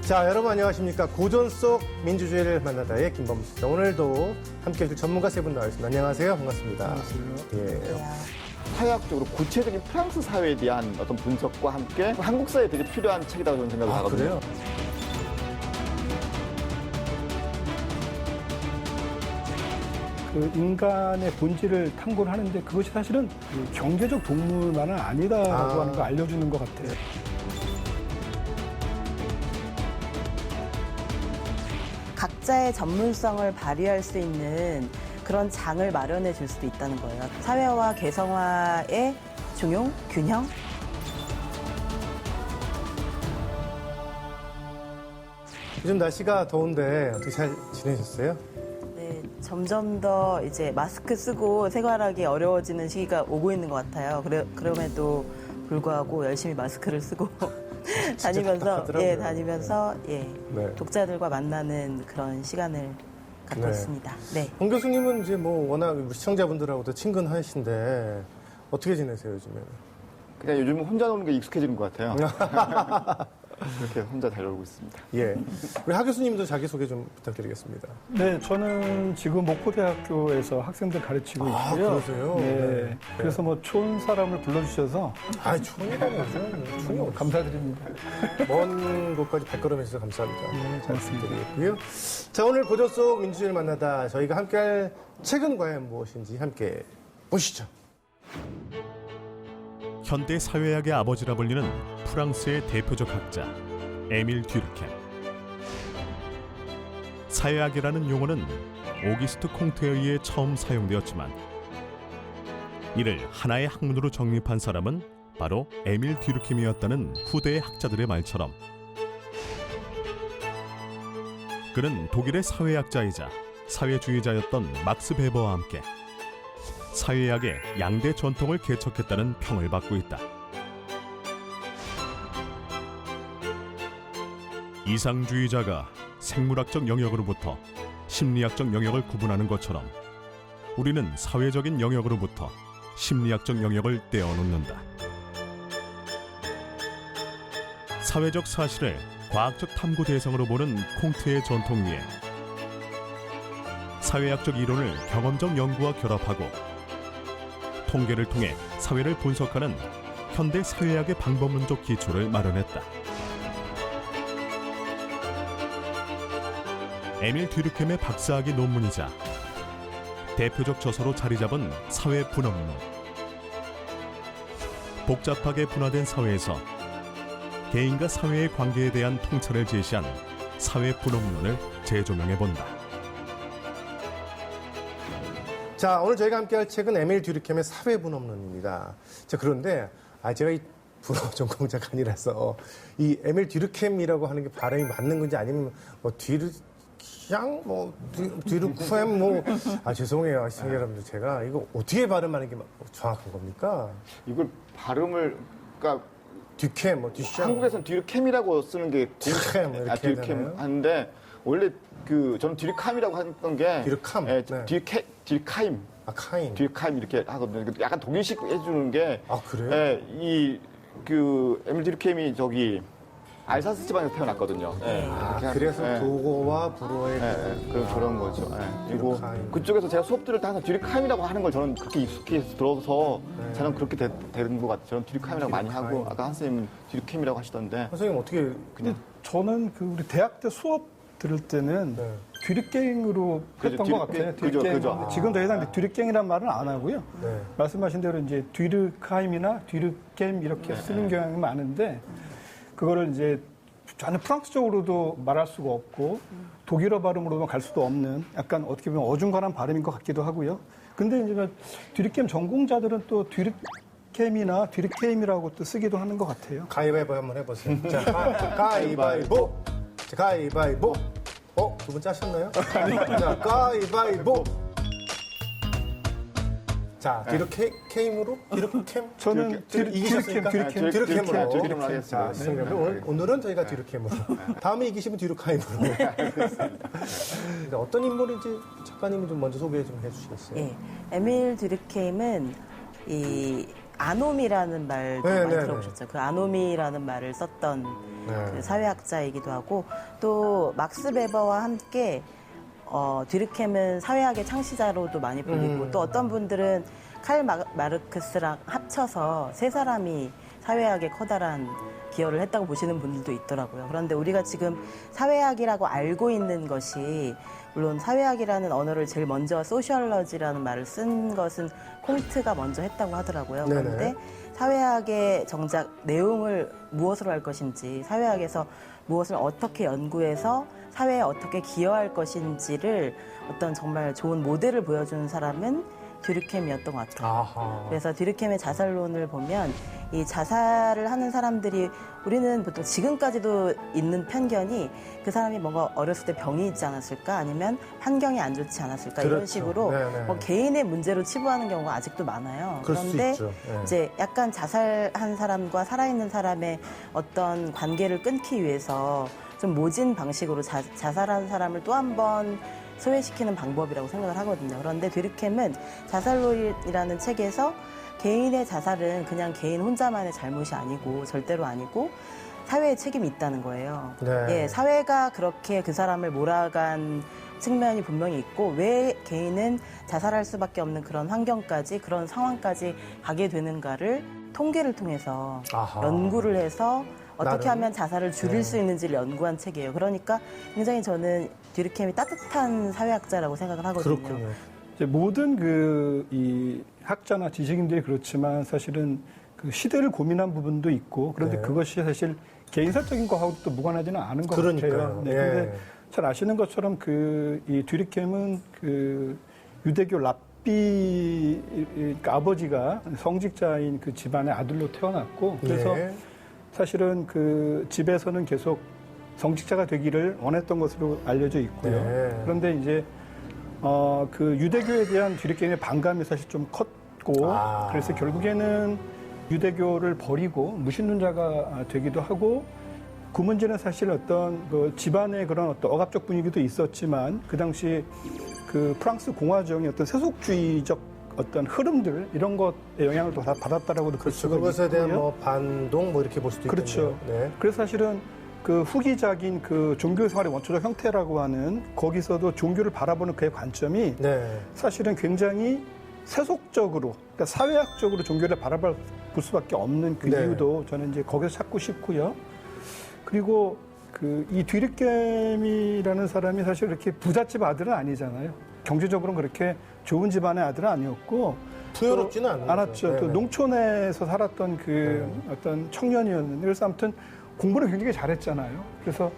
자, 여러분 안녕하십니까. 고전 속 민주주의를 만나다의 김범수입니다. 오늘도 함께해 줄 전문가 세 분 나와 있습니다. 안녕하세요. 반갑습니다. 안녕하세요. 예. 사회학적으로 구체적인 프랑스 사회에 대한 어떤 분석과 함께 한국 사회에 되게 필요한 책이라고 저는 생각을 하거든요. 그래요? 그 인간의 본질을 탐구를 하는데 그것이 사실은 그 경제적 동물만은 아니다라고 하는 걸 알려주는 것 같아요. 각자의 전문성을 발휘할 수 있는 그런 장을 마련해 줄 수도 있다는 거예요. 사회화, 개성화의 중용, 균형. 요즘 날씨가 더운데 어떻게 잘 지내셨어요? 네, 점점 더 이제 마스크 쓰고 생활하기 어려워지는 시기가 오고 있는 것 같아요. 그럼에도 불구하고 열심히 마스크를 쓰고 다니면서, 답답하더라고요. 다니면서, 네. 독자들과 만나는 그런 시간을 갖고 네. 있습니다. 네. 홍 교수님은 이제 뭐 워낙 우리 시청자분들하고도 친근하신데 어떻게 지내세요, 요즘에는? 그냥 요즘은 혼자 노는 게 익숙해지는 것 같아요. 그렇게 혼자 잘 놀고 있습니다. 예. 우리 하 교수님도 자기소개 좀 부탁드리겠습니다. 네, 저는 지금 목포대학교에서 학생들 가르치고 있고요. 그러세요? 네. 네. 그래서 뭐 좋은 사람을 불러주셔서 아, 촌이라면서요. 촌이 어디 감사드립니다. 먼 곳까지 발걸음 해주셔서 감사합니다. 네, 잘 고맙습니다. 부탁드리겠고요. 자, 오늘 고전 속 민주주의를 만나다 저희가 함께할 책은 과연 무엇인지 함께 보시죠. 현대 사회학의 아버지라 불리는 프랑스의 대표적 학자 에밀 듀르켐. 사회학이라는 용어는 오기스트 콩트에 의해 처음 사용되었지만 이를 하나의 학문으로 정립한 사람은 바로 에밀 듀르켐이었다는 후대의 학자들의 말처럼 그는 독일의 사회학자이자 사회주의자였던 막스 베버와 함께 사회학의 양대 전통을 개척했다는 평을 받고 있다. 이상주의자가 생물학적 영역으로부터 심리학적 영역을 구분하는 것처럼 우리는 사회적인 영역으로부터 심리학적 영역을 떼어놓는다. 사회적 사실을 과학적 탐구 대상으로 보는 콩트의 전통 위에 사회학적 이론을 경험적 연구와 결합하고 통계를 통해 사회를 분석하는 현대 사회학의 방법론적 기초를 마련했다. 에밀 듀르켐의 박사학위 논문이자 대표적 저서로 자리 잡은 사회 분업론. 복잡하게 분화된 사회에서 개인과 사회의 관계에 대한 통찰을 제시한 사회 분업론을 재조명해 본다. 자, 오늘 저희가 함께할 책은 에밀 듀르켐의 사회분업론입니다. 자, 그런데 제가 이 불어 전공자가 아니라서 이 에밀 듀르켐이라고 하는 게 발음이 맞는 건지 아니면 뭐 듀르켐 죄송해요, 시청자 여러분들. 제가 이거 어떻게 발음하는 게 정확한 겁니까? 이걸 발음을, 그러니까 듀켐, 듀샹. 한국에서는 듀르켐이라고 쓰는 게 듀켐 이렇게 듀르켐 하잖아요. 하는데 원래 저는 듀르캄이라고 했던 게 듀르캄, 예, 네. 듀르카임. 카인. 듀르카임 이렇게 하거든요. 약간 독일식 해주는 게. 그래요? 예, 에밀 듀르켐이 알사스 지방에서 태어났거든요. 예, 이렇게 그래서 예. 도고와 불어의 그런 거죠. 예. 그리고 듀르카임. 그쪽에서 제가 수업들을 다 항상 듀르카임이라고 하는 걸 저는 그렇게 익숙해서 들어서 저는 그렇게 되는 것 같아요. 저는 듀르카임이라고 많이 하고 듀르카임. 아까 한 선생님 듀르켐이라고 하시던데. 선생님 어떻게 근데 저는 우리 대학 때 수업 들을 때는 네. 듀르갱으로 그죠, 했던 것 같아요. 그죠, 그죠. 지금 더 이상 듀르갱이라는 말은 안 하고요. 네. 말씀하신 대로 이제 듀르카임이나 듀르겜 이렇게 쓰는 경향이 많은데 그거를 이제 전혀 프랑스적으로도 말할 수가 없고 독일어 발음으로도 갈 수도 없는 약간 어떻게 보면 어중간한 발음인 것 같기도 하고요. 근데 이제 듀르겜 전공자들은 또 듀르겜이나 듀르케임이라고 또 쓰기도 하는 것 같아요. 가위바위보 한번 해보세요. 자, 가위바위보. 자, 가위바위보. 두 분 짜셨나요? 자, 가위바위보. 자, 듀르케임으로? 듀르캠? 저는 이기셨으니까? 듀르캠. 듀르캠으로. 듀르캠으로 자, 하겠습니다. 시청자분들, 오늘은 저희가 듀르캠으로. 다음에 이기시면 듀르카임으로. 어떤 인물인지 작가님이 좀 먼저 소개 좀 해주시겠어요? 에밀 듀르켐은 이 아노미라는 말도 네, 많이 네, 들어보셨죠? 그 아노미라는 말을 썼던 네. 그 사회학자이기도 하고 또 막스 베버와 함께 뒤르켐은 사회학의 창시자로도 많이 불리고 또 어떤 분들은 칼 마르크스랑 합쳐서 세 사람이 사회학에 커다란 기여를 했다고 보시는 분들도 있더라고요. 그런데 우리가 지금 사회학이라고 알고 있는 것이 물론 사회학이라는 언어를 제일 먼저 소셜러지라는 말을 쓴 것은 콩트가 먼저 했다고 하더라고요. 네네. 그런데 사회학의 정작 내용을 무엇으로 할 것인지 사회학에서 무엇을 어떻게 연구해서 사회에 어떻게 기여할 것인지를 어떤 정말 좋은 모델을 보여주는 사람은 뒤르켐이었던 것 같아요. 아하. 그래서 뒤르켐의 자살론을 보면 이 자살을 하는 사람들이 우리는 보통 지금까지도 있는 편견이 그 사람이 뭔가 어렸을 때 병이 있지 않았을까 아니면 환경이 안 좋지 않았을까 이런 그렇죠. 식으로 네네. 뭐 개인의 문제로 치부하는 경우가 아직도 많아요. 그럴 수 그런데 있죠. 네. 이제 약간 자살한 사람과 살아있는 사람의 어떤 관계를 끊기 위해서 좀 모진 방식으로 자살한 사람을 또 한 번 소외시키는 방법이라고 생각을 하거든요. 그런데 뒤르켐은 자살론이라는 책에서 개인의 자살은 그냥 개인 혼자만의 잘못이 아니고 절대로 아니고 사회의 책임이 있다는 거예요. 네. 예, 사회가 그렇게 그 사람을 몰아간 측면이 분명히 있고 왜 개인은 자살할 수밖에 없는 그런 환경까지 그런 상황까지 가게 되는가를 통계를 통해서 아하. 연구를 해서 어떻게 나름? 하면 자살을 줄일 네. 수 있는지를 연구한 책이에요. 그러니까 굉장히 저는 뒤르켐이 따뜻한 사회학자라고 생각을 하거든요. 그렇군요. 이제 모든 이 학자나 지식인들이 그렇지만 사실은 그 시대를 고민한 부분도 있고 그런데 네. 그것이 사실 개인사적인 거하고 또 무관하지는 않은 것 그러니까요. 같아요. 네, 예. 근데 잘 아시는 것처럼 이 뒤르켐은 그 유대교 랍비 그러니까 아버지가 성직자인 그 집안의 아들로 태어났고 그래서 예. 사실은 그 집에서는 계속 성직자가 되기를 원했던 것으로 알려져 있고요. 네. 그런데 이제 그 유대교에 대한 뒤르켐의 반감이 사실 좀 컸고 아. 그래서 결국에는 유대교를 버리고 무신론자가 되기도 하고 그 문제는 사실 어떤 그 집안의 그런 어떤 억압적 분위기도 있었지만 그 당시 그 프랑스 공화정의 어떤 세속주의적 어떤 흐름들 이런 것에 영향을 또 다 받았다라고도 볼 그렇죠. 수가 그것에 대한 있고요. 뭐 반동 뭐 이렇게 볼 수도 그렇죠. 있겠네요. 네. 그래서 사실은 그 후기작인 그 종교 생활의 원초적 형태라고 하는 거기서도 종교를 바라보는 그의 관점이 네. 사실은 굉장히 세속적으로, 그러니까 사회학적으로 종교를 바라볼 수밖에 없는 그 네. 이유도 저는 이제 거기서 찾고 싶고요. 그리고 그 이 뒤르켐이라는 사람이 사실 이렇게 부잣집 아들은 아니잖아요. 경제적으로는 그렇게 좋은 집안의 아들은 아니었고 풍요롭지는 않은 않았죠. 거죠. 또 네. 농촌에서 살았던 그 어떤 청년이었는데 그래서 아무튼 공부를 굉장히 잘했잖아요. 그래서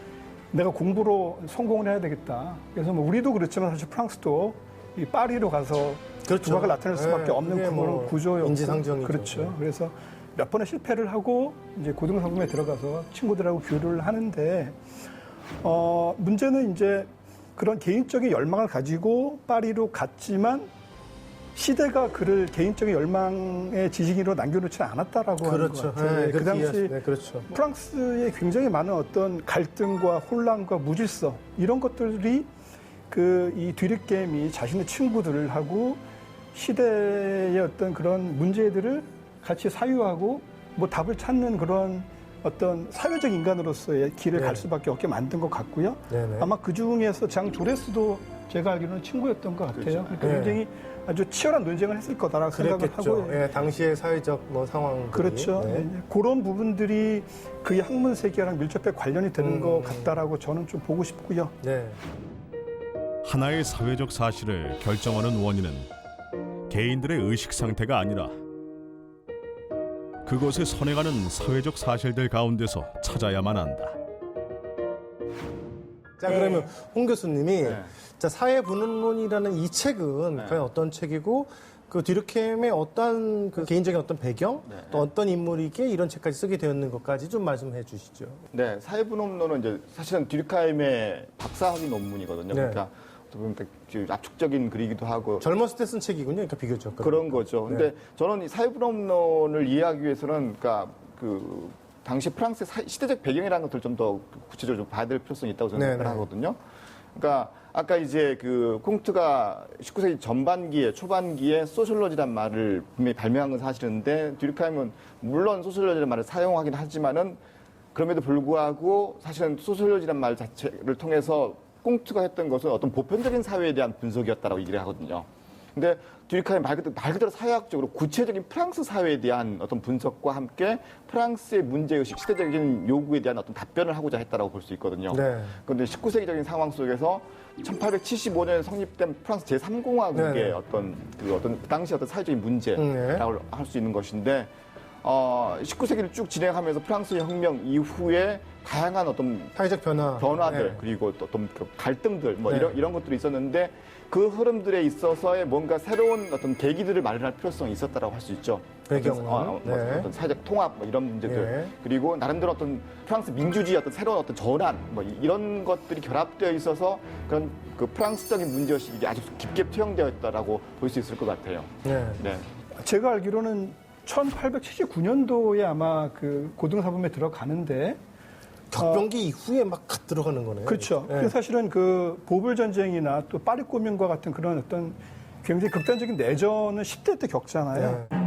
내가 공부로 성공을 해야 되겠다. 그래서 뭐 우리도 그렇지만 사실 프랑스도 이 파리로 가서 그렇죠. 두각을 나타낼 수밖에 네, 없는 그게 그런 뭐 구조였고 인지상정이죠. 그렇죠. 네. 그래서 몇 번의 실패를 하고 이제 고등학교에 들어가서 친구들하고 교류를 하는데 문제는 이제 그런 개인적인 열망을 가지고 파리로 갔지만 시대가 그를 개인적인 열망의 지식인으로 남겨놓지는 않았다라고 하는 것 그렇죠. 같아요. 네, 그 그렇게 당시 네, 그렇죠. 프랑스에 굉장히 많은 어떤 갈등과 혼란과 무질서 이런 것들이 이 뒤르켐이 자신의 친구들하고 시대의 어떤 그런 문제들을 같이 사유하고 뭐 답을 찾는 그런 어떤 사회적 인간으로서의 길을 네. 갈 수밖에 없게 만든 것 같고요. 네네. 아마 그 중에서 장 조레스도 제가 알기로는 친구였던 것 같아요. 그렇죠. 그러니까 네. 굉장히 아주 치열한 논쟁을 했을 거다라고 생각을 그랬겠죠. 하고 예, 당시의 사회적 뭐 상황. 그렇죠. 네. 네. 그런 부분들이 그의 학문 세계랑 밀접하게 관련이 되는 것 같다라고 저는 좀 보고 싶고요. 네. 하나의 사회적 사실을 결정하는 원인은 개인들의 의식 상태가 아니라 그것에 선행하는 사회적 사실들 가운데서 찾아야만 한다. 자, 네. 그러면 홍 교수님이 네. 자, 사회분업론이라는 이 책은 네. 과연 어떤 책이고 그 뒤르켐의 어떤 그 개인적인 어떤 배경 네. 또 어떤 인물이기에 이런 책까지 쓰게 되었는 것까지 좀 말씀해 주시죠. 네, 사회분업론은 이제 사실은 뒤르켐의 박사학위 논문이거든요. 네. 그러니까 어떻게 보면 압축적인 글이기도 하고 젊었을 때 쓴 책이군요. 그러니까 비교적. 그런 거죠. 근데 저는 이 사회분업론을 이해하기 위해서는 그러니까 그 당시 프랑스의 시대적 배경이라는 것을 좀 더 구체적으로 좀 봐야 될 필요성이 있다고 저는 네네. 생각을 하거든요. 그러니까 아까 이제 그 콩트가 19세기 전반기에 초반기에 소셜로지란 말을 분명히 발명한 건 사실인데 듀르카임은 물론 소셜로지란 말을 사용하긴 하지만은 그럼에도 불구하고 사실은 소셜로지란 말 자체를 통해서 콩트가 했던 것은 어떤 보편적인 사회에 대한 분석이었다라고 얘기를 하거든요. 근데 듀르카임 말 그대로 사회학적으로 구체적인 프랑스 사회에 대한 어떤 분석과 함께 프랑스의 문제의식, 시대적인 요구에 대한 어떤 답변을 하고자 했다라고 볼 수 있거든요. 네. 그런데 19세기적인 상황 속에서 1875년에 성립된 프랑스 제3공화국의 네. 어떤 당시 어떤 사회적인 문제라고 할 수 있는 것인데 19세기를 쭉 진행하면서 프랑스 혁명 이후에 다양한 어떤 사회적 변화들 네. 그리고 또 어떤 그 갈등들 뭐 네. 이런 것들이 있었는데 그 흐름들에 있어서의 뭔가 새로운 어떤 계기들을 마련할 필요성이 있었다라고 할 수 있죠. 배경은 뭐 네. 어떤 사회적 통합 뭐 이런 문제들 네. 그리고 나름대로 어떤 프랑스 민주주의 어떤 새로운 어떤 전환 뭐 이런 것들이 결합되어 있어서 그런 그 프랑스적인 문제의식이 아주 깊게 투영되어 있다라고 볼 수 있을 것 같아요. 네. 네. 제가 알기로는 1879년도에 아마 그 고등사범에 들어가는데 격변기 이후에 막 들어가는 거네요. 그렇죠. 네. 그래서 사실은 그 보불 전쟁이나 또 파리 꼬민과 같은 그런 어떤 굉장히 극단적인 내전을 10대 때 겪잖아요. 네.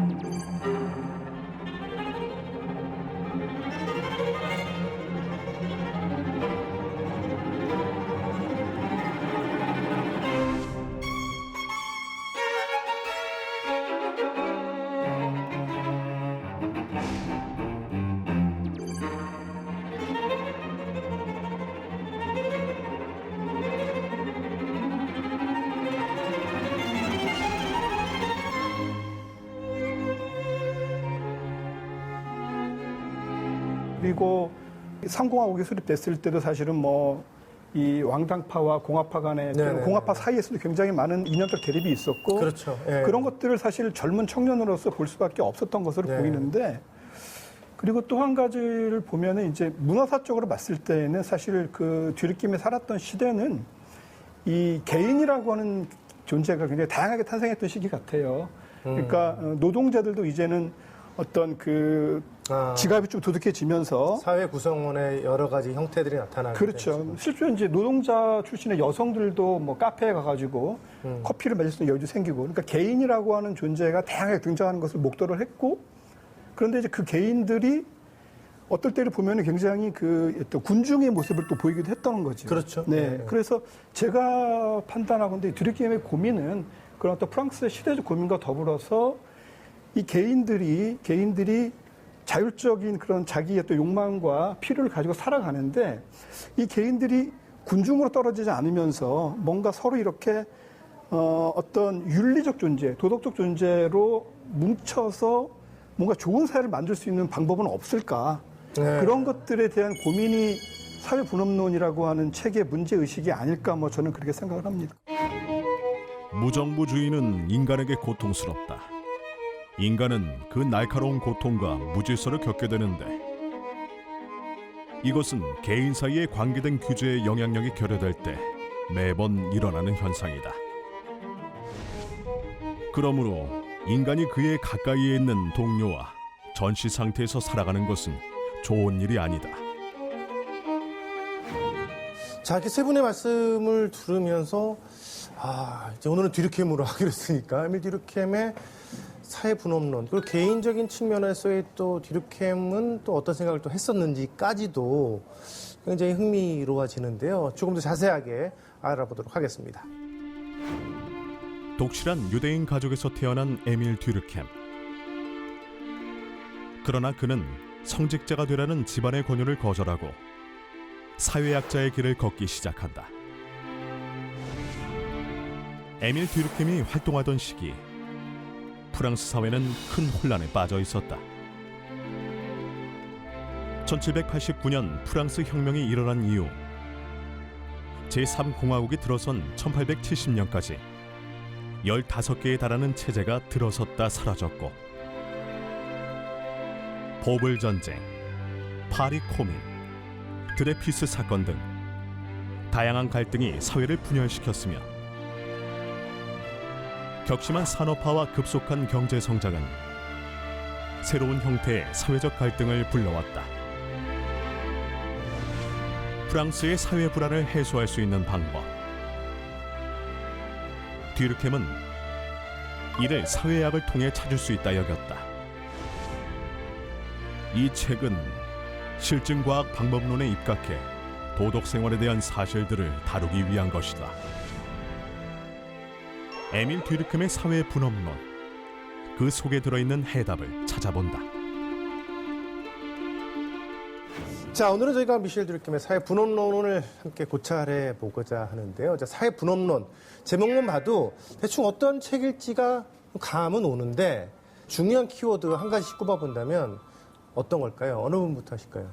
그리고 상공화국이 수립됐을 때도 사실은 뭐 이 왕당파와 공화파 간의 네네. 공화파 사이에서도 굉장히 많은 이념적 대립이 있었고 그렇죠. 예. 그런 것들을 사실 젊은 청년으로서 볼 수밖에 없었던 것으로 네. 보이는데 그리고 또 한 가지를 보면은 이제 문화사적으로 봤을 때는 사실 그 뒤느낌에 살았던 시대는 이 개인이라고 하는 존재가 굉장히 다양하게 탄생했던 시기 같아요. 그러니까 노동자들도 이제는 어떤 그 지갑이 좀 두둑해지면서 사회 구성원의 여러 가지 형태들이 나타나는 그렇죠. 실제로 이제 노동자 출신의 여성들도 뭐 카페에 가가지고 커피를 마실 수 있는 여유도 생기고, 그러니까 개인이라고 하는 존재가 다양하게 등장하는 것을 목도를 했고, 그런데 이제 그 개인들이 어떨 때를 보면은 굉장히 그 또 군중의 모습을 또 보이기도 했던 거죠. 그렇죠. 네. 네. 그래서 제가 판단하건대 드리킴의 고민은 그런 어떤 프랑스의 시대적 고민과 더불어서 이 개인들이 자율적인 그런 자기의 또 욕망과 필요를 가지고 살아가는데 이 개인들이 군중으로 떨어지지 않으면서 뭔가 서로 이렇게 어떤 윤리적 존재, 도덕적 존재로 뭉쳐서 뭔가 좋은 사회를 만들 수 있는 방법은 없을까? 네. 그런 것들에 대한 고민이 사회분업론이라고 하는 책의 문제의식이 아닐까 뭐 저는 그렇게 생각을 합니다. 무정부주의는 인간에게 고통스럽다. 인간은 그 날카로운 고통과 무질서를 겪게 되는데 이것은 개인 사이에 관계된 규제의 영향력이 결여될 때 매번 일어나는 현상이다. 그러므로 인간이 그의 가까이에 있는 동료와 전시 상태에서 살아가는 것은 좋은 일이 아니다. 자, 이렇게 세 분의 말씀을 들으면서 이제 오늘은 듀르켐으로 하기로 했으니까 에밀 듀르켐의 사회 분업론 그리고 개인적인 측면에서의 또 듀르켐은 또 어떤 생각을 또 했었는지까지도 굉장히 흥미로워지는데요. 조금 더 자세하게 알아보도록 하겠습니다. 독실한 유대인 가족에서 태어난 에밀 듀르켐. 그러나 그는 성직자가 되라는 집안의 권유를 거절하고 사회학자의 길을 걷기 시작한다. 에밀 듀르켐이 활동하던 시기 프랑스 사회는 큰 혼란에 빠져 있었다. 1789년 프랑스 혁명이 일어난 이후 제3공화국이 들어선 1870년까지 15개에 달하는 체제가 들어섰다 사라졌고 보불 전쟁, 파리 코민, 드레피스 사건 등 다양한 갈등이 사회를 분열시켰으며 격심한 산업화와 급속한 경제 성장은 새로운 형태의 사회적 갈등을 불러왔다. 프랑스의 사회 불안을 해소할 수 있는 방법, 듀르켐은 이를 사회학을 통해 찾을 수 있다 여겼다. 이 책은 실증과학 방법론에 입각해 도덕 생활에 대한 사실들을 다루기 위한 것이다. 에밀 듀르켐의 사회 분업론, 그 속에 들어있는 해답을 찾아본다. 자, 오늘은 저희가 미셸 듀르켐의 사회 분업론을 함께 고찰해 보고자 하는데요. 자, 사회 분업론 제목만 봐도 대충 어떤 책일지가 감은 오는데 중요한 키워드 한 가지씩 꼽아본다면 어떤 걸까요? 어느 분부터 하실까요?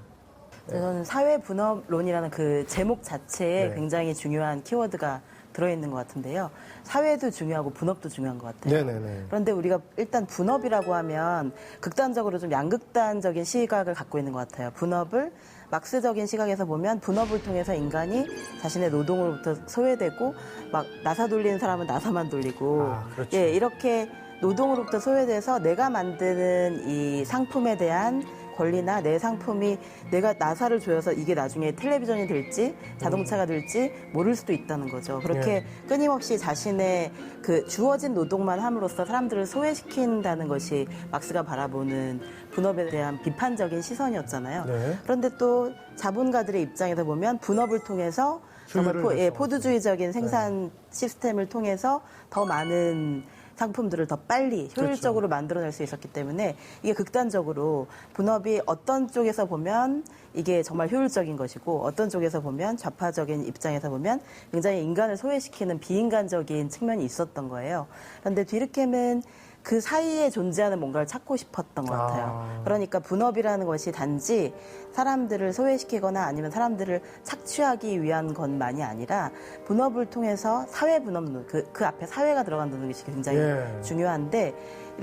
저는 사회 분업론이라는 그 제목 자체에 네. 굉장히 중요한 키워드가 들어있는 것 같은데요. 사회도 중요하고 분업도 중요한 것 같아요. 네네네. 그런데 우리가 일단 분업이라고 하면 극단적으로 좀 양극단적인 시각을 갖고 있는 것 같아요. 분업을 막스적인 시각에서 보면 분업을 통해서 인간이 자신의 노동으로부터 소외되고 막 나사 돌리는 사람은 나사만 돌리고 아, 그렇죠. 예, 이렇게 노동으로부터 소외돼서 내가 만드는 이 상품에 대한 권리나 내 상품이 내가 나사를 조여서 이게 나중에 텔레비전이 될지 자동차가 될지 모를 수도 있다는 거죠. 그렇게 끊임없이 자신의 그 주어진 노동만 함으로써 사람들을 소외시킨다는 것이 막스가 바라보는 분업에 대한 비판적인 시선이었잖아요. 네. 그런데 또 자본가들의 입장에서 보면 분업을 통해서 정말 효율을 포드주의적인 생산 시스템을 통해서 더 많은 상품들을 더 빨리 효율적으로 만들어낼 수 있었기 때문에 이게 극단적으로 분업이 어떤 쪽에서 보면 이게 정말 효율적인 것이고 어떤 쪽에서 보면 좌파적인 입장에서 보면 굉장히 인간을 소외시키는 비인간적인 측면이 있었던 거예요. 그런데 듀르켐은 그 사이에 존재하는 뭔가를 찾고 싶었던 것 같아요. 그러니까 분업이라는 것이 단지 사람들을 소외시키거나 아니면 사람들을 착취하기 위한 것만이 아니라 분업을 통해서 사회 분업론, 그 앞에 사회가 들어간다는 것이 굉장히 중요한데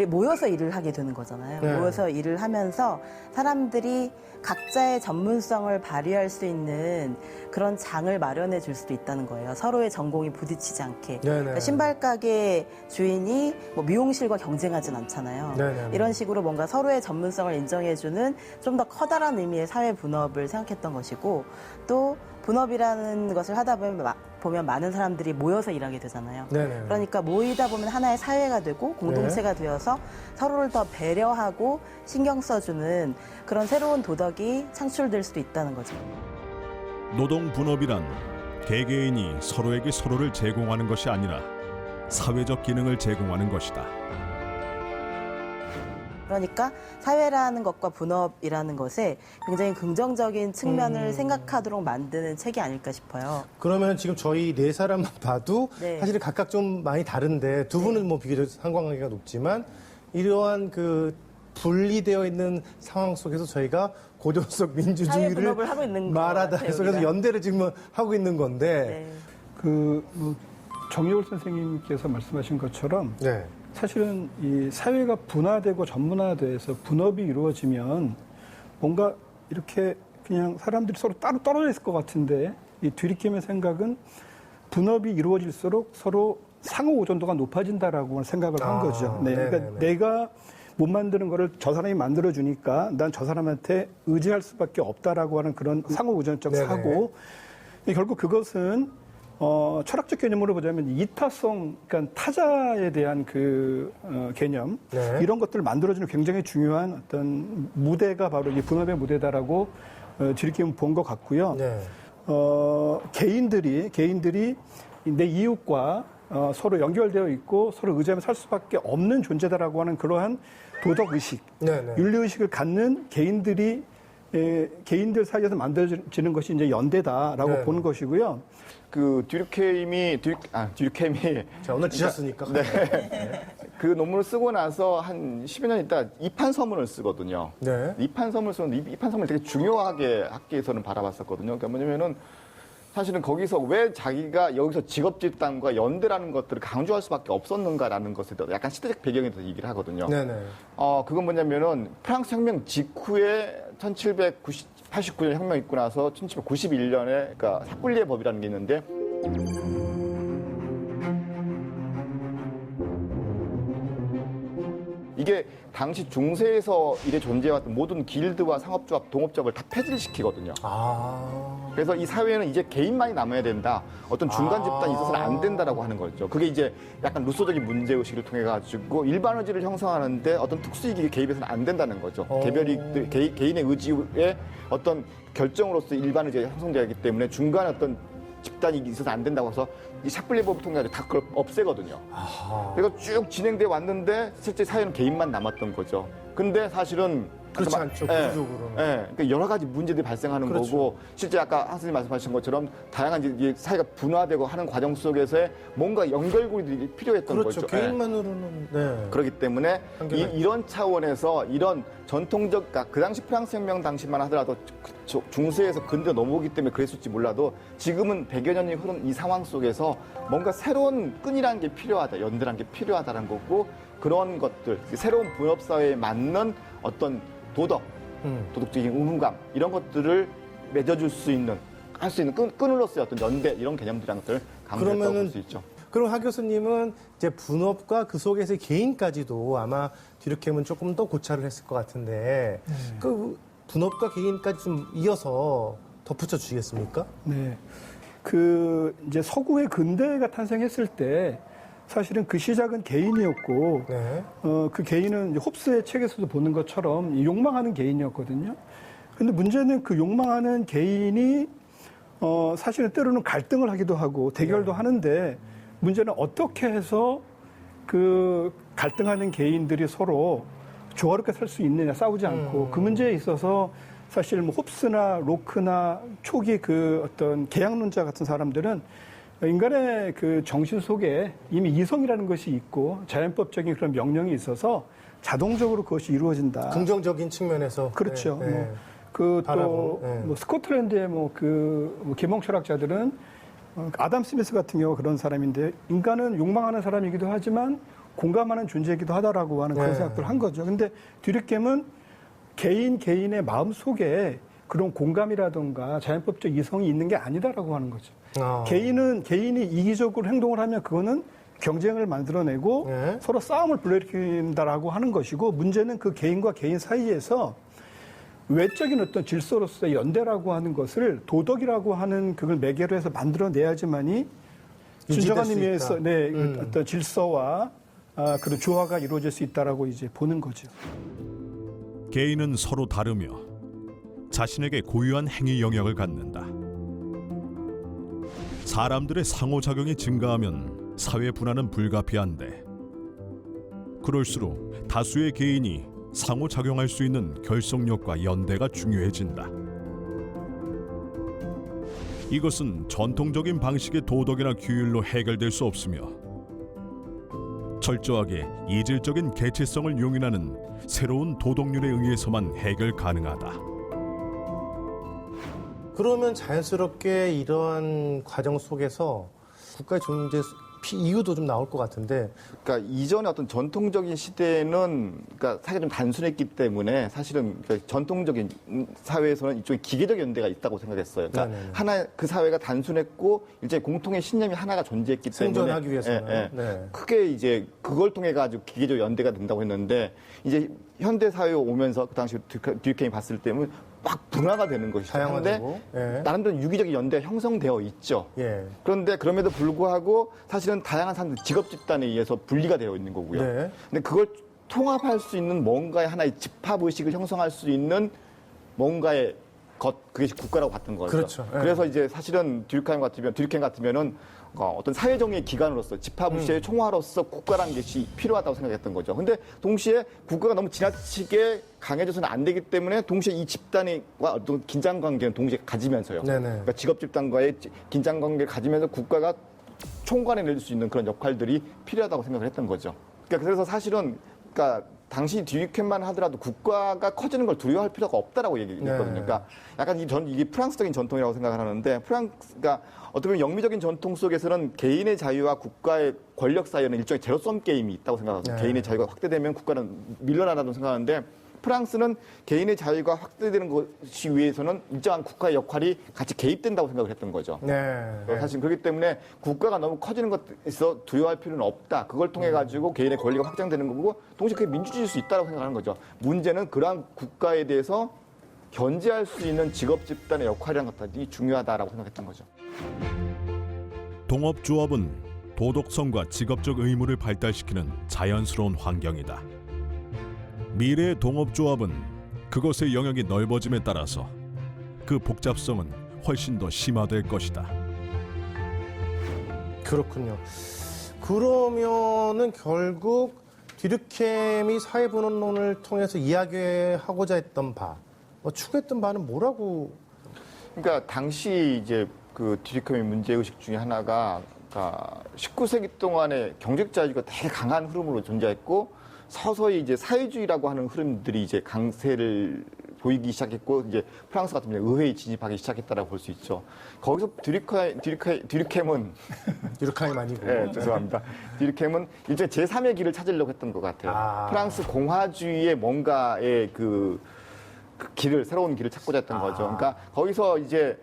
모여서 일을 하게 되는 거잖아요. 모여서 일을 하면서 사람들이 각자의 전문성을 발휘할 수 있는 그런 장을 마련해 줄 수도 있다는 거예요. 서로의 전공이 부딪히지 않게. 그러니까 신발 가게 주인이 뭐 미용실과 경쟁하진 않잖아요. 이런 식으로 뭔가 서로의 전문성을 인정해주는 좀 더 커다란 의미의 사회 분업을 생각했던 것이고 또 분업이라는 것을 하다 보면 많은 사람들이 모여서 일하게 되잖아요. 그러니까 모이다 보면 하나의 사회가 되고 공동체가 되어서 서로를 더 배려하고 신경 써주는 그런 새로운 도덕이 창출될 수도 있다는 거죠. 노동 분업이란 개개인이 서로에게 서로를 제공하는 것이 아니라 사회적 기능을 제공하는 것이다. 그러니까 사회라는 것과 분업이라는 것에 굉장히 긍정적인 측면을 생각하도록 만드는 책이 아닐까 싶어요. 그러면 지금 저희 네 사람만 봐도 네. 사실은 각각 좀 많이 다른데 두 분은 뭐 비교적 상관관계가 높지만 이러한 그 분리되어 있는 상황 속에서 저희가 고전속 사회 민주주의를 분업을 하고 있는 것 말하다 같아요, 해서 그래서 우리가. 연대를 지금 하고 있는 건데 정여울 선생님께서 말씀하신 것처럼 네. 사실은 이 사회가 분화되고 전문화돼서 분업이 이루어지면 뭔가 이렇게 그냥 사람들이 서로 따로 떨어져 있을 것 같은데 이 듀르켐의 생각은 분업이 이루어질수록 서로 상호 의존도가 높아진다라고 생각을 한 거죠. 네. 그러니까 내가 못 만드는 거를 저 사람이 만들어 주니까 난 저 사람한테 의지할 수밖에 없다라고 하는 그런 상호 의존적 사고. 결국 그것은 철학적 개념으로 보자면 이타성, 그러니까 타자에 대한 그 개념 이런 것들을 만들어주는 굉장히 중요한 어떤 무대가 바로 이 분업의 무대다라고 듀르켐은 본 것 같고요. 개인들이 내 이웃과 서로 연결되어 있고 서로 의지하며 살 수밖에 없는 존재다라고 하는 그러한 도덕 의식, 윤리 의식을 갖는 개인들 사이에서 만들어지는 것이 이제 연대다라고 보는 것이고요. 그 듀르켐이 자, 오늘 지셨으니까. 그 논문을 쓰고 나서 한 10여 년 있다 이판 서문을 쓰거든요. 이판 서문을 쓰는데 이판 서문을 되게 중요하게 학계에서는 바라봤었거든요. 그러니까 뭐냐면은 사실은 거기서 왜 자기가 여기서 직업 집단과 연대라는 것들을 강조할 수밖에 없었는가라는 것에 대해서 약간 시대적 배경에 대해서 얘기를 하거든요. 그건 뭐냐면은 프랑스 혁명 직후에 1789년 혁명 있고 나서 1791년에 그러니까 삭불리의 법이라는 게 있는데 이게 당시 중세에서 이래 존재해왔던 모든 길드와 상업조합, 동업조합을 다 폐지시키거든요. 그래서 이 사회는 이제 개인만이 남아야 된다. 어떤 중간 집단이 있어서는 안 된다라고 하는 거죠. 그게 이제 약간 루소적인 문제의식을 통해 가지고 일반 의지를 형성하는데 어떤 특수이익에 개입해서는 안 된다는 거죠. 개별이익들, 개인의 의지에 어떤 결정으로서 일반 의지가 형성되기 때문에 중간에 어떤 집단이 있어서 안 된다고 해서 이 샤플리법을 통해 가지고 다 그걸 없애거든요. 그래서 쭉 진행돼 왔는데 실제 사회는 개인만 남았던 거죠. 근데 사실은 그렇지 않죠. 구조적으로는. 그러니까 여러 가지 문제들이 발생하는 그렇죠. 거고 실제 아까 한 선생님 말씀하신 것처럼 다양한 이제 사회가 분화되고 하는 과정 속에서의 뭔가 연결고리들이 필요했던 그렇죠. 거죠. 개인만으로는 네. 그렇기 때문에 한계가 이런 차원에서 이런 전통적, 그러니까 그 당시 프랑스 혁명 당시만 하더라도 중세에서 근대 넘어오기 때문에 그랬을지 몰라도 지금은 100여 년이 흐른 이 상황 속에서 뭔가 새로운 끈이라는 게 필요하다, 연대라는 게 필요하다는 거고 그런 것들, 새로운 분업사회에 맞는 어떤 도덕적인 의무감 이런 것들을 맺어줄 수 있는, 할 수 있는 끈으로서의 어떤 연대 이런 개념들이라는 것을 강조했다고 볼 수 있죠. 그럼 하 교수님은 이제 분업과 그 속에서 개인까지도 아마 듀르켐은 조금 더 고찰을 했을 것 같은데 그 분업과 개인까지 좀 이어서 덧붙여 주시겠습니까? 네. 그 이제 서구의 근대가 탄생했을 때 사실은 그 시작은 개인이었고, 네. 그 개인은 이제 홉스의 책에서도 보는 것처럼 욕망하는 개인이었거든요. 근데 문제는 그 욕망하는 개인이, 사실은 때로는 갈등을 하기도 하고 대결도 하는데 문제는 어떻게 해서 그 갈등하는 개인들이 서로 조화롭게 살 수 있느냐, 싸우지 않고 그 문제에 있어서 사실 뭐 홉스나 로크나 초기 그 어떤 계약론자 같은 사람들은 인간의 그 정신 속에 이미 이성이라는 것이 있고 자연법적인 그런 명령이 있어서 자동적으로 그것이 이루어진다. 긍정적인 측면에서 그렇죠. 네, 네. 그 바라보, 또 네. 뭐 스코틀랜드의 뭐 계몽 철학자들은 아담 스미스 같은 경우가 그런 사람인데 인간은 욕망하는 사람이기도 하지만 공감하는 존재이기도 하다라고 하는 그런 네. 생각들을 한 거죠. 근데 듀르켐은 개인의 마음 속에 그런 공감이라든가 자연법적 이성이 있는 게 아니다라고 하는 거죠. 개인이 이기적으로 행동을 하면 그거는 경쟁을 만들어내고 네. 서로 싸움을 불러일으킨다라고 하는 것이고 문제는 그 개인과 개인 사이에서 외적인 어떤 질서로서의 연대라고 하는 것을 도덕이라고 하는 그걸 매개로 해서 만들어내야지만이 진정한 수 의미에서 있다. 어떤 질서와 그런 조화가 이루어질 수 있다라고 이제 보는 거죠. 개인은 서로 다르며 자신에게 고유한 행위 영역을 갖는다. 사람들의 상호작용이 증가하면 사회 분화는 불가피한데 그럴수록 다수의 개인이 상호작용할 수 있는 결속력과 연대가 중요해진다. 이것은 전통적인 방식의 도덕이나 규율로 해결될 수 없으며 철저하게 이질적인 개체성을 용인하는 새로운 도덕률에 의해서만 해결 가능하다. 그러면 자연스럽게 이러한 과정 속에서 국가의 존재 이유도 좀 나올 것 같은데. 그러니까 이전의 어떤 전통적인 시대는 그러니까 사회가 좀 단순했기 때문에 사실은 그러니까 전통적인 사회에서는 이쪽에 기계적 연대가 있다고 생각했어요. 그러니까 네네네. 하나 그 사회가 단순했고 일제 공통의 신념이 하나가 존재했기 때문에 생존하기 위해서는. 네. 크게 이제 그걸 통해 가지고 기계적 연대가 된다고 했는데 이제 현대 사회에 오면서 그 당시 듀르켐이 봤을 때는 막 분화가 되는 것이죠. 다양화되고. 그런데 예. 나름대로 유기적인 연대가 형성되어 있죠. 예. 그런데 그럼에도 불구하고 사실은 다양한 사람들 직업 집단에 의해서 분리가 되어 있는 거고요. 네. 근데 그걸 통합할 수 있는 뭔가의 하나의 집합 의식을 형성할 수 있는 뭔가의 그것이 국가라고 봤던 거죠. 그렇죠. 네. 그래서 이제 사실은 듀르켐 같으면은 어떤 사회정의의 기관으로서 집합의식의 총화로서 국가라는 것이 필요하다고 생각했던 거죠. 근데 동시에 국가가 너무 지나치게 강해져서는 안 되기 때문에 동시에 이 집단과 어떤 긴장 관계는 동시에 가지면서요. 네네. 그러니까 직업 집단과의 긴장 관계를 가지면서 국가가 총괄해낼 수 있는 그런 역할들이 필요하다고 생각을 했던 거죠. 그러니까 그래서 사실은 그러니까 당시 듀르켐만 하더라도 국가가 커지는 걸 두려워할 필요가 없다라고 얘기했거든요. 네. 그러니까 약간 이게 프랑스적인 전통이라고 생각을 하는데 그러니까 어떻게 보면 영미적인 전통 속에서는 개인의 자유와 국가의 권력 사이에는 일종의 제로섬 게임이 있다고 생각하거든요. 네. 개인의 자유가 확대되면 국가는 밀려나다고 생각하는데 프랑스는 개인의 자유가 확대되는 것이 위해서는 일정한 국가의 역할이 같이 개입된다고 생각을 했던 거죠. 네. 사실 그렇기 때문에 국가가 너무 커지는 것에서 두려워할 필요는 없다. 그걸 통해 가지고 개인의 권리가 확장되는 거고 동시에 그게 민주주의일 수 있다고 생각하는 거죠. 문제는 그러한 국가에 대해서 견제할 수 있는 직업 집단의 역할이라는 것들이 중요하다라고 생각했던 거죠. 동업조합은 도덕성과 직업적 의무를 발달시키는 자연스러운 환경이다. 미래의 동업조합은 그것의 영역이 넓어짐에 따라서 그 복잡성은 훨씬 더 심화될 것이다. 그렇군요. 그러면은 결국 듀르켐이 사회분업론을 통해서 이야기하고자 했던 바, 추구했던 바는 뭐라고? 그러니까 당시 이제 그 듀르켐의 문제의식 중에 하나가 19세기 동안에 경제적 자유가 되게 강한 흐름으로 존재했고 서서히 이제 사회주의라고 하는 흐름들이 이제 강세를 보이기 시작했고 이제 프랑스 같은 경우에 의회에 진입하기 시작했다라고 볼 수 있죠. 거기서 듀르켐은 듀르켐이 아니고. 네, 죄송합니다. 듀르켐은 일종의 제3의 길을 찾으려고 했던 것 같아요. 프랑스 공화주의의 뭔가의 그 길을 새로운 길을 찾고자 했던 거죠. 그러니까 거기서 이제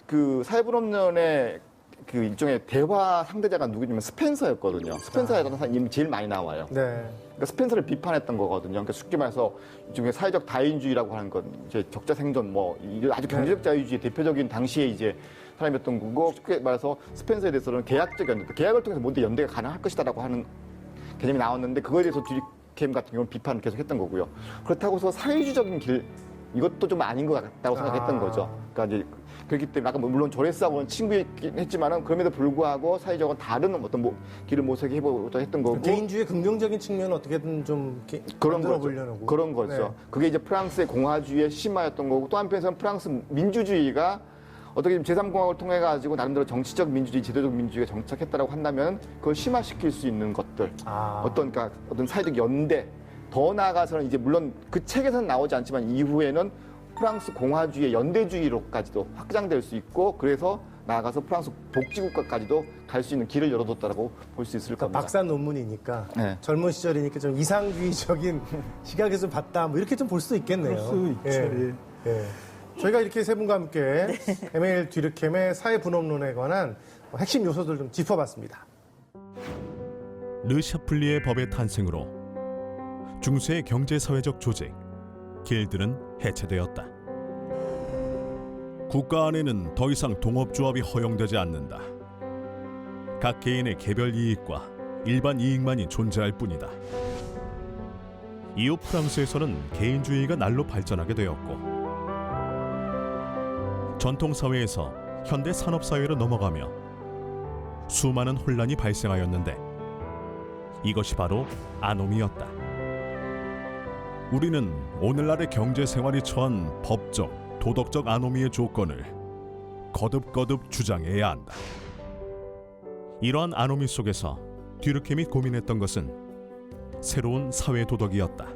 그 사회분업론의 그 일종의 대화 상대자가 누구냐면 스펜서였거든요. 스펜서라는 사람이 제일 많이 나와요. 네. 그러니까 스펜서를 비판했던 거거든요. 그러니까 쉽게 말해서 일종의 사회적 다인주의라고 하는 건 이제 적자 생존 이런 아주 경제적 자유주의 대표적인 당시에 이제 사람이었던 거고 쉽게 말해서 스펜서에 대해서는 계약적 연대, 계약을 통해서 모두 연대가 가능할 것이다라고 하는 개념이 나왔는데 그거에 대해서 듀르켐 같은 경우는 비판을 계속 했던 거고요. 그렇다고 해서 사회주의적인 길 이것도 좀 아닌 것 같다고 생각했던 거죠. 그러니까 이제 그렇기 때문에 아까 물론 조레스하고는 친구였긴 했지만은 그럼에도 불구하고 사회적인 다른 어떤 길을 모색해 보고자 했던 거고 개인주의 긍정적인 측면은 어떻게든 좀 그런 만들어 거죠. 보려고. 그런 거죠. 네. 그게 이제 프랑스의 공화주의의 심화였던 거고 또 한편에서는 프랑스 민주주의가 어떻게 제3공화국을 통해 가지고 나름대로 정치적 민주주의, 제도적 민주주의가 정착했다라고 한다면 그걸 심화시킬 수 있는 것들, 어떤 사회적 연대, 더 나아가서는 이제 물론 그 책에서는 나오지 않지만 이후에는 프랑스 공화주의의 연대주의로까지도 확장될 수 있고 그래서 나아가서 프랑스 복지국가까지도 갈 수 있는 길을 열어뒀다라고 볼 수 있을 겁니다. 박사 논문이니까 네. 젊은 시절이니까 좀 이상주의적인 시각에서 봤다 뭐 이렇게 좀 볼 수 있겠네요. 그럴 수 있죠. 예. 예. 저희가 이렇게 세 분과 함께 에밀 듀르켐의 사회분업론에 관한 핵심 요소들 좀 짚어봤습니다. 르샤플리의 법의 탄생으로 중세의 경제사회적 조직, 길들은 해체되었다. 국가 안에는 더 이상 동업조합이 허용되지 않는다. 각 개인의 개별 이익과 일반 이익만이 존재할 뿐이다. 이후 프랑스에서는 개인주의가 날로 발전하게 되었고 전통사회에서 현대 산업사회로 넘어가며 수많은 혼란이 발생하였는데 이것이 바로 아노미였다. 우리는 오늘날의 경제생활이 처한 법적, 도덕적 아노미의 조건을 거듭거듭 주장해야 한다. 이러한 아노미 속에서 듀르켐이 고민했던 것은 새로운 사회도덕이었다.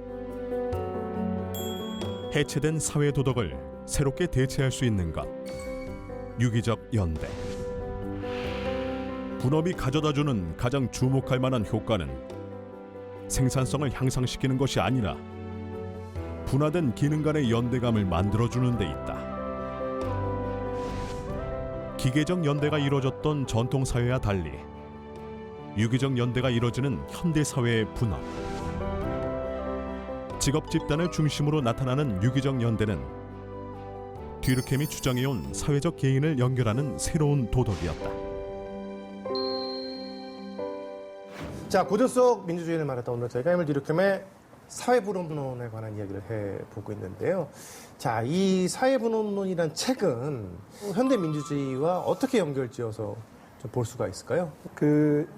해체된 사회도덕을 새롭게 대체할 수 있는 것, 유기적 연대. 분업이 가져다주는 가장 주목할 만한 효과는 생산성을 향상시키는 것이 아니라 분화된 기능 간의 연대감을 만들어주는 데 있다. 기계적 연대가 이루어졌던 전통사회와 달리 유기적 연대가 이루어지는 현대사회의 분화. 직업 집단을 중심으로 나타나는 유기적 연대는 듀르켐이 주장해온 사회적 개인을 연결하는 새로운 도덕이었다. 자, 고전 속 민주주의를 말했다. 오늘 저희가 에밀 듀르켐의 사회분업론에 관한 이야기를 해보고 있는데요. 자, 이 사회분업론이란 책은 현대 민주주의와 어떻게 연결지어서 좀 볼 수가 있을까요?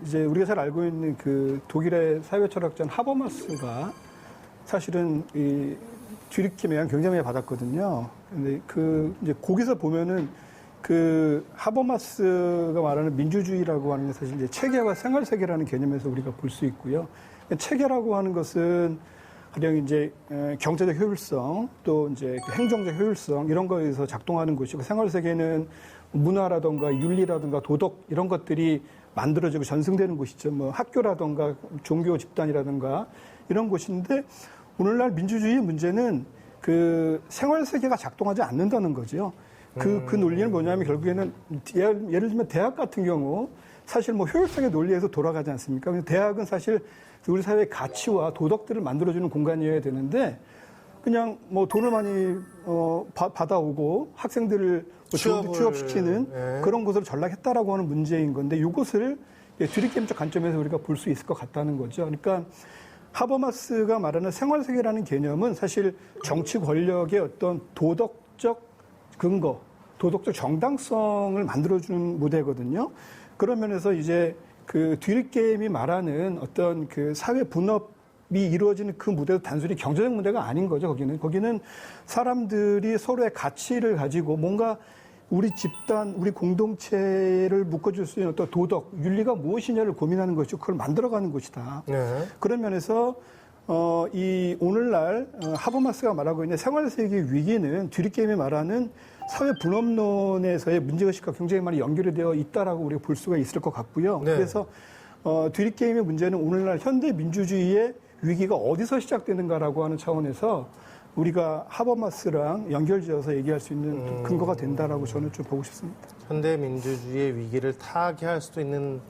이제 우리가 잘 알고 있는 그 독일의 사회철학자 하버마스가 사실은 이 듀르켐에 의한 굉장히 많이 받았거든요. 근데 이제 거기서 보면은 그 하버마스가 말하는 민주주의라고 하는 게 사실 이제 체계와 생활세계라는 개념에서 우리가 볼 수 있고요. 체계라고 하는 것은 가령 이제 경제적 효율성 또 이제 행정적 효율성 이런 거에서 작동하는 것이고 생활세계는 문화라든가 윤리라든가 도덕 이런 것들이 만들어지고 전승되는 곳이죠. 뭐 학교라든가 종교 집단이라든가 이런 곳인데 오늘날 민주주의 문제는 그 생활 세계가 작동하지 않는다는 거죠. 그 논리는 뭐냐면 결국에는 예를 들면 대학 같은 경우 사실 뭐 효율성의 논리에서 돌아가지 않습니까? 그래서 대학은 사실 우리 사회의 가치와 도덕들을 만들어주는 공간이어야 되는데 그냥 뭐 돈을 많이 받아오고 학생들을 취업시키는 예. 그런 곳으로 전락했다라고 하는 문제인 건데 이것을 드립게임적 관점에서 우리가 볼 수 있을 것 같다는 거죠. 그러니까 하버마스가 말하는 생활세계라는 개념은 사실 정치 권력의 어떤 도덕적 근거, 도덕적 정당성을 만들어주는 무대거든요. 그런 면에서 이제 그 드립게임이 말하는 어떤 그 사회 분업이 이루어지는 그 무대도 단순히 경제적 문제가 아닌 거죠, 거기는 사람들이 서로의 가치를 가지고 뭔가 우리 집단, 우리 공동체를 묶어줄 수 있는 어떤 도덕, 윤리가 무엇이냐를 고민하는 것이고 그걸 만들어가는 것이다. 네. 그런 면에서 이 오늘날 하버마스가 말하고 있는 생활세계 위기는 드립게임이 말하는 사회 분업론에서의 문제의식과 굉장히 많이 연결이 되어 있다라고 우리가 볼 수가 있을 것 같고요. 네. 그래서 드립게임의 문제는 오늘날 현대 민주주의의 위기가 어디서 시작되는가라고 하는 차원에서 우리가 하버마스랑 연결지어서 얘기할 수 있는 근거가 된다라고 저는 좀 보고 싶습니다. 현대 민주주의의 위기를 타개할 수도 있는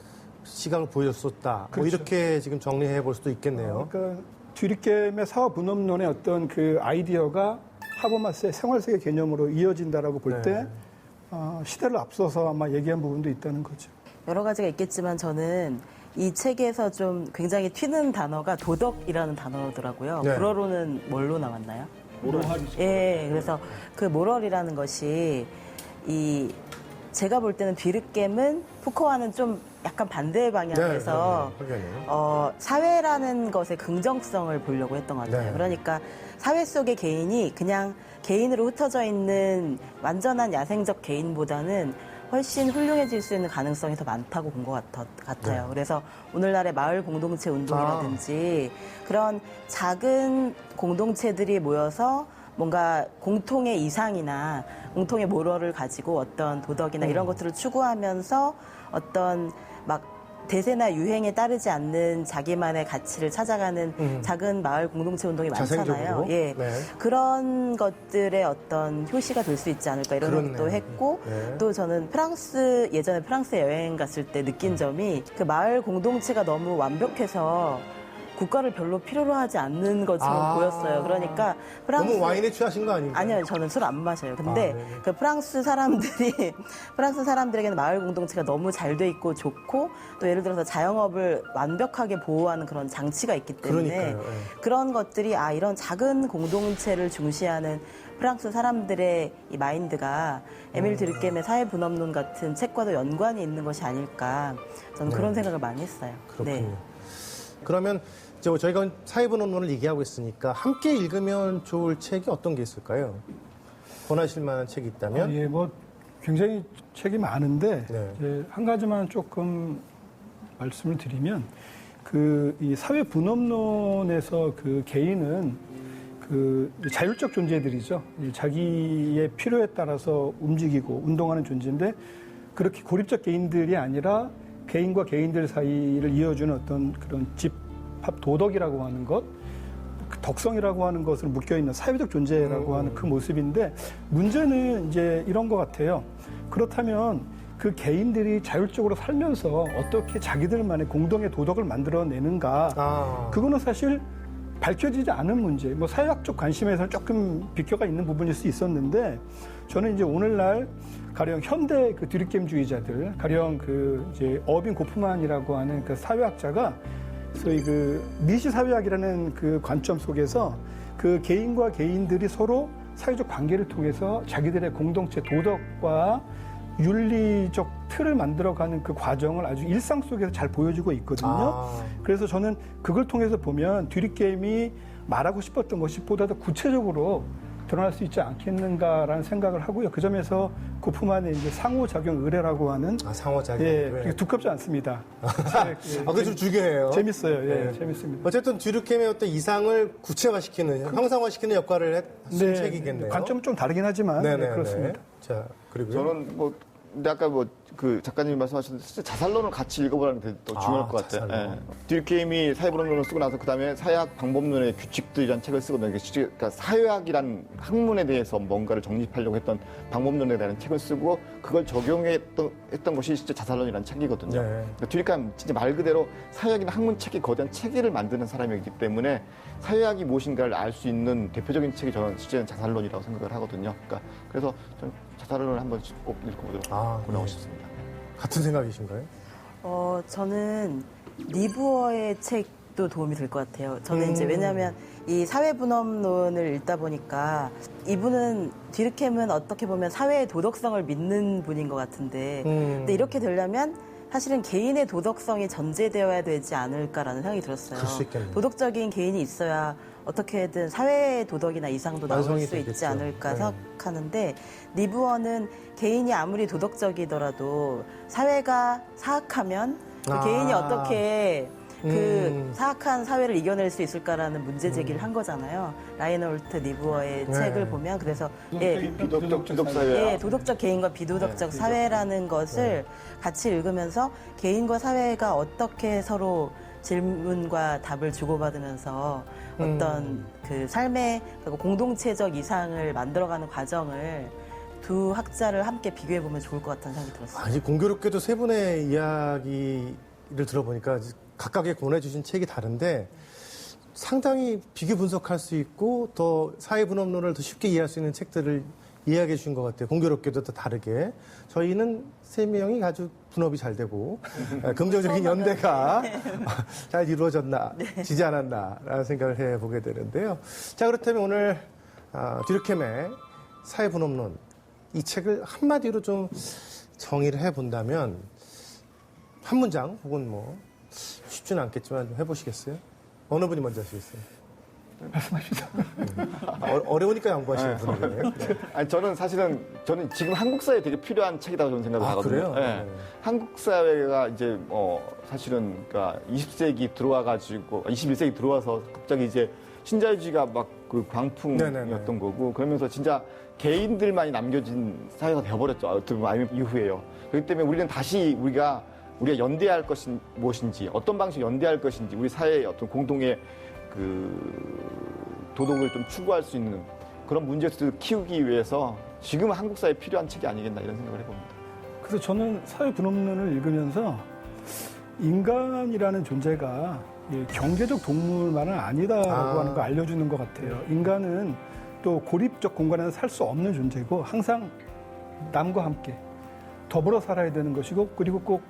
시각을 보여줬었다. 그렇죠. 뭐 이렇게 지금 정리해 볼 수도 있겠네요. 그러니까 드립게임의 사회 분업론의 어떤 그 아이디어가 하버마스의 생활세계 개념으로 이어진다라고 볼 때 시대를 앞서서 아마 얘기한 부분도 있다는 거죠. 여러 가지가 있겠지만 저는 이 책에서 좀 굉장히 튀는 단어가 도덕이라는 단어더라고요. 네. 불어로는 뭘로 나왔나요? 모럴이죠. 예, 그래서 그 모럴이라는 것이 제가 볼 때는 뒤르겜은 푸코와는 좀 약간 반대 방향에서 사회라는 것의 긍정성을 보려고 했던 것 같아요. 네. 그러니까 사회 속의 개인이 그냥 개인으로 흩어져 있는 완전한 야생적 개인보다는 훨씬 훌륭해질 수 있는 가능성이 더 많다고 본 것 같아요. 네. 그래서 오늘날의 마을 공동체 운동이라든지 그런 작은 공동체들이 모여서 뭔가 공통의 이상이나 공통의 모럴을 가지고 어떤 도덕이나 이런 것들을 추구하면서 어떤 막 대세나 유행에 따르지 않는 자기만의 가치를 찾아가는 작은 마을 공동체 운동이 많잖아요. 자생적으로? 예. 네. 그런 것들의 어떤 효시가 될 수 있지 않을까 이런 그렇네. 생각도 했고 네. 또 저는 예전에 프랑스에 여행 갔을 때 느낀 점이 그 마을 공동체가 너무 완벽해서 국가를 별로 필요로 하지 않는 것처럼 보였어요. 그러니까 너무 와인에 취하신 거 아닌가요? 아니요, 저는 술 안 마셔요. 근데 네네. 그 프랑스 사람들에게는 마을 공동체가 너무 잘 돼 있고 좋고 또 예를 들어서 자영업을 완벽하게 보호하는 그런 장치가 있기 때문에 그러니까요, 예. 그런 것들이 이런 작은 공동체를 중시하는 프랑스 사람들의 이 마인드가 에밀 드르겜의 사회 분업론 같은 책과도 연관이 있는 것이 아닐까 저는 그런 생각을 많이 했어요. 그렇군요. 그러면 저희가 사회분업론을 얘기하고 있으니까 함께 읽으면 좋을 책이 어떤 게 있을까요? 권하실 만한 책이 있다면? 예, 뭐 굉장히 책이 많은데 네. 이제 한 가지만 조금 말씀을 드리면 이 사회 분업론에서 그 개인은 그 자율적 존재들이죠. 자기의 필요에 따라서 움직이고 운동하는 존재인데 그렇게 고립적 개인들이 아니라 개인과 개인들 사이를 이어주는 어떤 그런 집합 도덕이라고 하는 것, 그 덕성이라고 하는 것을 묶여있는 사회적 존재라고 하는 그 모습인데 문제는 이제 이런 것 같아요. 그렇다면 그 개인들이 자율적으로 살면서 어떻게 자기들만의 공동의 도덕을 만들어내는가 그거는 사실 밝혀지지 않은 문제, 뭐 사회학적 관심에서는 조금 비껴가 있는 부분일 수 있었는데 저는 이제 오늘날 가령 현대 그 드립게임주의자들, 가령 이제 어빈 고프만이라고 하는 그 사회학자가 소위 그 미시 사회학이라는 그 관점 속에서 그 개인과 개인들이 서로 사회적 관계를 통해서 자기들의 공동체 도덕과 윤리적 틀을 만들어가는 그 과정을 아주 일상 속에서 잘 보여주고 있거든요. 그래서 저는 그걸 통해서 보면 드립게임이 말하고 싶었던 것이 보다 더 구체적으로 드러날 수 있지 않겠는가라는 생각을 하고요. 그 점에서 고프만의 이제 상호작용 의뢰라고 하는 상호작용 예, 의뢰. 그게 두껍지 않습니다. 그게 좀 중요해요. 재밌어요. 예, 네. 재밌습니다. 어쨌든 드르켐의 어떤 이상을 구체화시키는, 형상화시키는 역할을 쓴 책이겠네요. 관점은 좀 다르긴 하지만 네, 그렇습니다. 자, 그리고요. 저는 근데 아까 그 작가님이 말씀하셨는데 진짜 자살론을 같이 읽어보라는 게 더 중요할 것 같아요. 자살론. 듀르케임이 사회분업론을 쓰고 나서 그다음에 사회학 방법론의 규칙들이라는 책을 쓰거든요. 그러니까 사회학이란 학문에 대해서 뭔가를 정립하려고 했던 방법론에 대한 책을 쓰고 그걸 적용했던 것이 진짜 자살론이라는 책이거든요. 네. 그러니까 듀르케임 진짜 말 그대로 사회학이나 학문책의 거대한 체계를 만드는 사람이기 때문에 사회학이 무엇인가를 알 수 있는 대표적인 책이 저는 실제는 자살론이라고 생각을 하거든요. 그러니까 그래서 저는 자살론을 한번 꼭 읽어보도록 네. 하고 싶습니다. 같은 생각이신가요? 저는 리브어의 책도 도움이 될 것 같아요. 저는 이제 왜냐하면 이 사회분업론을 읽다 보니까 이분은 듀르켐은 어떻게 보면 사회의 도덕성을 믿는 분인 것 같은데 근데 이렇게 되려면 사실은 개인의 도덕성이 전제되어야 되지 않을까라는 생각이 들었어요. 그럴 수 있겠네요. 도덕적인 개인이 있어야 어떻게든 사회의 도덕이나 이상도 나올 완성이 수 있지 되겠죠. 않을까 네. 생각하는데 리브어는 개인이 아무리 도덕적이더라도 사회가 사악하면 그 개인이 어떻게 그 사악한 사회를 이겨낼 수 있을까라는 문제 제기를 한 거잖아요. 라이너홀트 리브어의 네. 책을 보면 그래서 예, 비도덕 사회. 예, 도덕적 개인과 비도덕적 사회라는 것을 같이 읽으면서 개인과 사회가 어떻게 서로 질문과 답을 주고받으면서 어떤 그 삶의 공동체적 이상을 만들어가는 과정을 두 학자를 함께 비교해보면 좋을 것 같다는 생각이 들었어요. 아니, 공교롭게도 세 분의 이야기를 들어보니까 각각의 권해주신 책이 다른데 상당히 비교 분석할 수 있고 더 사회분업론을 더 쉽게 이해할 수 있는 책들을 이야기해 주신 것 같아요. 공교롭게도 더 다르게. 저희는 세 명이 아주 분업이 잘 되고 긍정적인 연대가 잘 이루어졌나, 지지 않았나라는 생각을 해보게 되는데요. 자, 그렇다면 오늘 듀르켐의 사회분업론 이 책을 한마디로 좀 정의를 해본다면 한 문장 혹은 뭐 쉽지는 않겠지만 좀 해보시겠어요? 어느 분이 먼저 하시겠어요? 말씀하시죠. 어려우니까 양보하시는 분이네요. 아니 저는 지금 한국 사회에 되게 필요한 책이라고 저는 생각을 하거든요. 그래요? 네. 한국 사회가 이제 사실은 그러니까 20세기 들어와가지고 21세기 들어와서 갑자기 이제 신자유주의가 막 그 광풍이었던 거고 그러면서 진짜 개인들만이 남겨진 사회가 되어버렸죠. 어떻게 보면 IMF 이후에요. 그렇기 때문에 우리는 다시 우리가 연대해야 할 것이 무엇인지, 어떤 방식으로 연대할 것인지, 우리 사회의 어떤 공동의 그 도덕을 좀 추구할 수 있는 그런 문제들을 키우기 위해서 지금 한국 사회에 필요한 책이 아니겠나 이런 생각을 해봅니다. 그래서 저는 사회분업론을 읽으면서 인간이라는 존재가 경제적 동물만은 아니다라고 하는 걸 알려주는 것 같아요. 인간은 또 고립적 공간에서 살 수 없는 존재고 항상 남과 함께 더불어 살아야 되는 것이고 그리고 꼭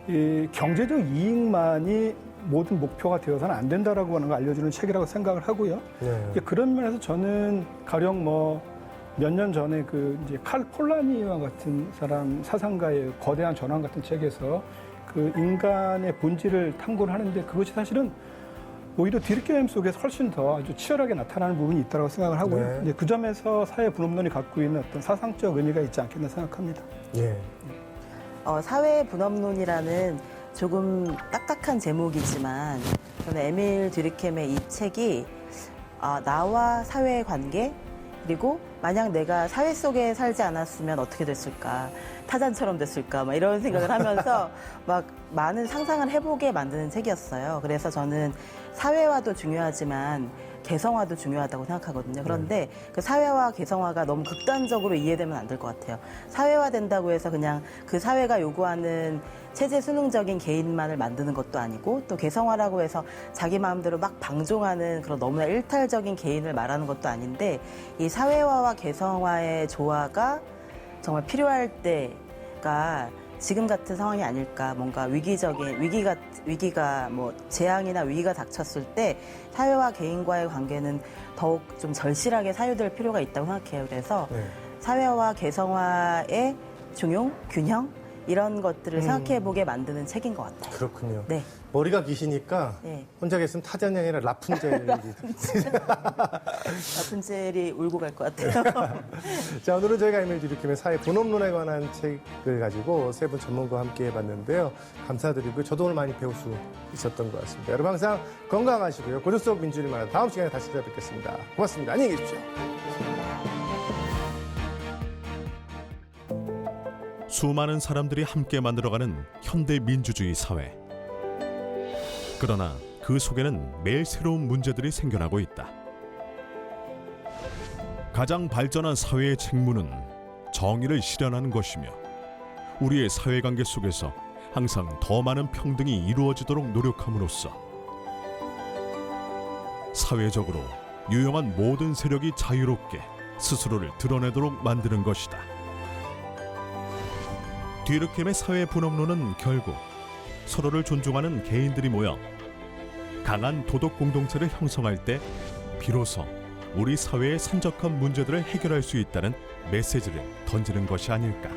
이 경제적 이익만이 모든 목표가 되어서는 안 된다라고 하는 걸 알려주는 책이라고 생각을 하고요. 네. 그런 면에서 저는 가령 몇 년 전에 그 이제 칼 폴라니와 같은 사람 사상가의 거대한 전환 같은 책에서 그 인간의 본질을 탐구를 하는데 그것이 사실은 오히려 듀르켐 속에서 훨씬 더 아주 치열하게 나타나는 부분이 있다고 생각을 하고요. 네. 이제 그 점에서 사회 분업론이 갖고 있는 어떤 사상적 의미가 있지 않겠나 생각합니다. 예. 사회분업론이라는 조금 딱딱한 제목이지만 저는 에밀 듀르켐의 이 책이 나와 사회의 관계 그리고 만약 내가 사회 속에 살지 않았으면 어떻게 됐을까 타잔처럼 됐을까 막 이런 생각을 하면서 막 많은 상상을 해보게 만드는 책이었어요. 그래서 저는 사회화도 중요하지만 개성화도 중요하다고 생각하거든요. 그런데 그 사회화, 개성화가 너무 극단적으로 이해되면 안 될 것 같아요. 사회화 된다고 해서 그냥 그 사회가 요구하는 체제 수능적인 개인만을 만드는 것도 아니고 또 개성화라고 해서 자기 마음대로 막 방종하는 그런 너무나 일탈적인 개인을 말하는 것도 아닌데 이 사회화와 개성화의 조화가 정말 필요할 때가 지금 같은 상황이 아닐까. 뭔가 위기가 뭐 재앙이나 위기가 닥쳤을 때 사회와 개인과의 관계는 더욱 좀 절실하게 사유될 필요가 있다고 생각해요. 그래서 사회와 개성화의 중용, 균형 이런 것들을 생각해보게 만드는 책인 것 같아요. 그렇군요. 네. 머리가 기시니까 네. 혼자 계시면 타잔이 아니라 라푼젤이. 라푼젤이 울고 갈 것 같아요. 자, 오늘은 저희가 에밀 듀르켐의 사회 분업론에 관한 책을 가지고 세 분 전문가와 함께 해봤는데요. 감사드리고요. 저도 오늘 많이 배울 수 있었던 것 같습니다. 여러분 항상 건강하시고요. 고전 속 민주주의 만화 다음 시간에 다시 찾아뵙겠습니다. 고맙습니다. 안녕히 계십시오. 수많은 사람들이 함께 만들어가는 현대 민주주의 사회. 그러나 그 속에는 매일 새로운 문제들이 생겨나고 있다. 가장 발전한 사회의 책무는 정의를 실현하는 것이며 우리의 사회관계 속에서 항상 더 많은 평등이 이루어지도록 노력함으로써 사회적으로 유용한 모든 세력이 자유롭게 스스로를 드러내도록 만드는 것이다. 뒤르켐의 사회 분업론은 결국 서로를 존중하는 개인들이 모여 강한 도덕 공동체를 형성할 때 비로소 우리 사회의 산적한 문제들을 해결할 수 있다는 메시지를 던지는 것이 아닐까.